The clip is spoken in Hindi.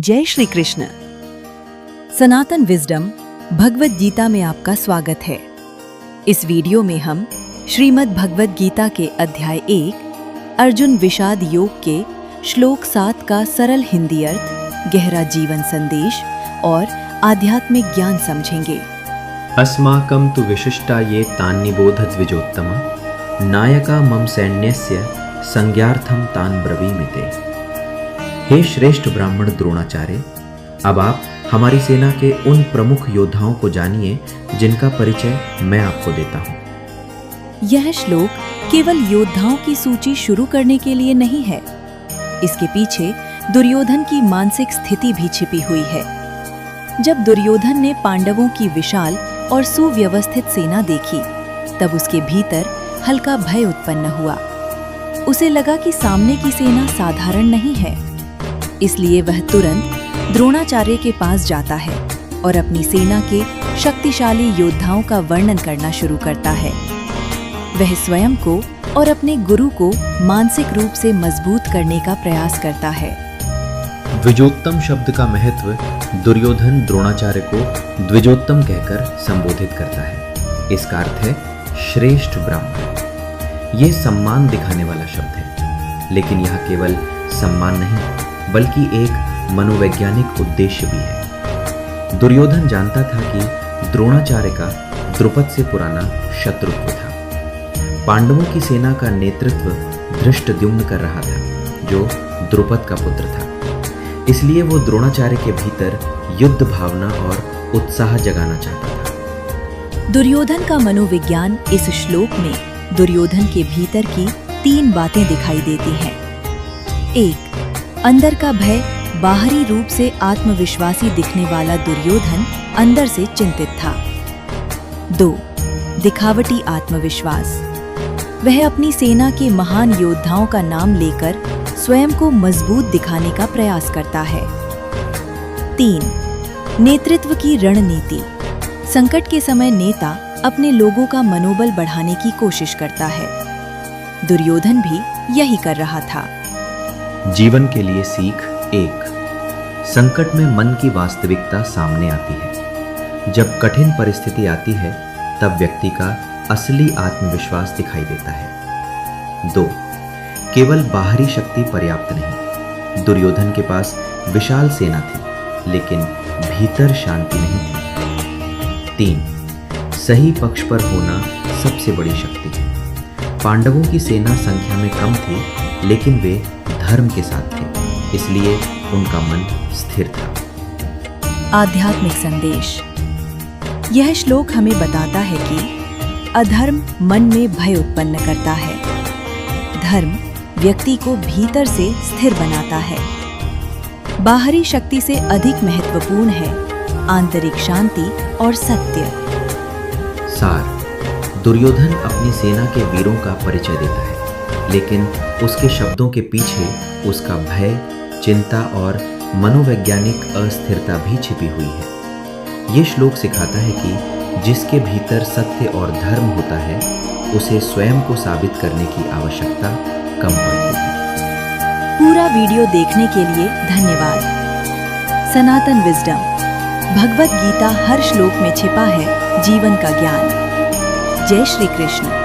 जय श्री कृष्ण। सनातन विजडम भगवत गीता में आपका स्वागत है। इस वीडियो में हम श्रीमद् भगवत गीता के अध्याय 1 अर्जुन विषाद योग के श्लोक 7 का सरल हिंदी अर्थ, गहरा जीवन संदेश और आध्यात्मिक ज्ञान समझेंगे। अस्माकं तु विशिष्टा ये तान्निबोध द्विजोत्तम नायका मम सैन्यस्य संज्ञार्थम तान ब्रवीमिते। हे श्रेष्ठ ब्राह्मण द्रोणाचार्य, अब आप हमारी सेना के उन प्रमुख योद्धाओं को जानिए जिनका परिचय मैं आपको देता हूँ। यह श्लोक केवल योद्धाओं की सूची शुरू करने के लिए नहीं है। इसके पीछे दुर्योधन की मानसिक स्थिति भी छिपी हुई है। जब दुर्योधन ने पांडवों की विशाल और सुव्यवस्थित सेना देखी, तब उसके भीतर हल्का भय उत्पन्न हुआ। उसे लगा कि सामने की सेना साधारण नहीं है। इसलिए वह तुरंत द्रोणाचार्य के पास जाता है और अपनी सेना के शक्तिशाली योद्धाओं का वर्णन करना शुरू करता है। वह स्वयं को और अपने गुरु को मानसिक रूप से मजबूत करने का प्रयास करता है। द्विजोत्तम शब्द का महत्व दुर्योधन द्रोणाचार्य को द्विजोत्तम कहकर संबोधित करता है। इसका अर्थ है श्रेष्ठ ब्राह्मण। यह सम्मान दिखाने वाला शब्द है, लेकिन यह केवल सम्मान नहीं बल्कि एक मनोवैज्ञानिक उद्देश्य भी है। दुर्योधन जानता था कि द्रोणाचार्य का द्रुपद से पुराना शत्रुत्व था। पांडवों की सेना का नेतृत्व धृष्टद्युम्न कर रहा था, जो द्रुपद का पुत्र था। इसलिए वो द्रोणाचार्य के भीतर युद्ध भावना और उत्साह जगाना चाहता था। दुर्योधन का मनोविज्ञान इस श्लोक में दुर्योधन के भीतर की 3 बातें दिखाई देती हैं। 1. अंदर का भय। बाहरी रूप से आत्मविश्वासी दिखने वाला दुर्योधन अंदर से चिंतित था। 2. दिखावटी आत्मविश्वास। वह अपनी सेना के महान योद्धाओं का नाम लेकर स्वयं को मजबूत दिखाने का प्रयास करता है। 3. नेतृत्व की रणनीति। संकट के समय नेता अपने लोगों का मनोबल बढ़ाने की कोशिश करता है। दुर्योधन भी यही कर रहा था। जीवन के लिए सीख 1। संकट में मन की वास्तविकता सामने आती है। जब कठिन परिस्थिति आती है, तब व्यक्ति का असली आत्मविश्वास दिखाई देता है। 2. केवल बाहरी शक्ति पर्याप्त नहीं। दुर्योधन के पास विशाल सेना थी, लेकिन भीतर शांति नहीं थी। 3. सही पक्ष पर होना सबसे बड़ी शक्ति है। पांडवों की सेना संख्या में कम थी, लेकिन वे धर्म के साथ थे, इसलिए उनका मन स्थिर था। आध्यात्मिक संदेश। यह श्लोक हमें बताता है कि अधर्म मन में भय उत्पन्न करता है। धर्म व्यक्ति को भीतर से स्थिर बनाता है। बाहरी शक्ति से अधिक महत्वपूर्ण है आंतरिक शांति और सत्य। सार। दुर्योधन अपनी सेना के वीरों का परिचय देता है, लेकिन उसके शब्दों के पीछे उसका भय, चिंता और मनोवैज्ञानिक अस्थिरता भी छिपी हुई है। ये श्लोक सिखाता है कि जिसके भीतर सत्य और धर्म होता है, उसे स्वयं को साबित करने की आवश्यकता कम पड़ती है। पूरा वीडियो देखने के लिए धन्यवाद। सनातन विजडम भगवत गीता हर श्लोक में छिपा है जीवन का ज्ञान। जय श्री कृष्ण।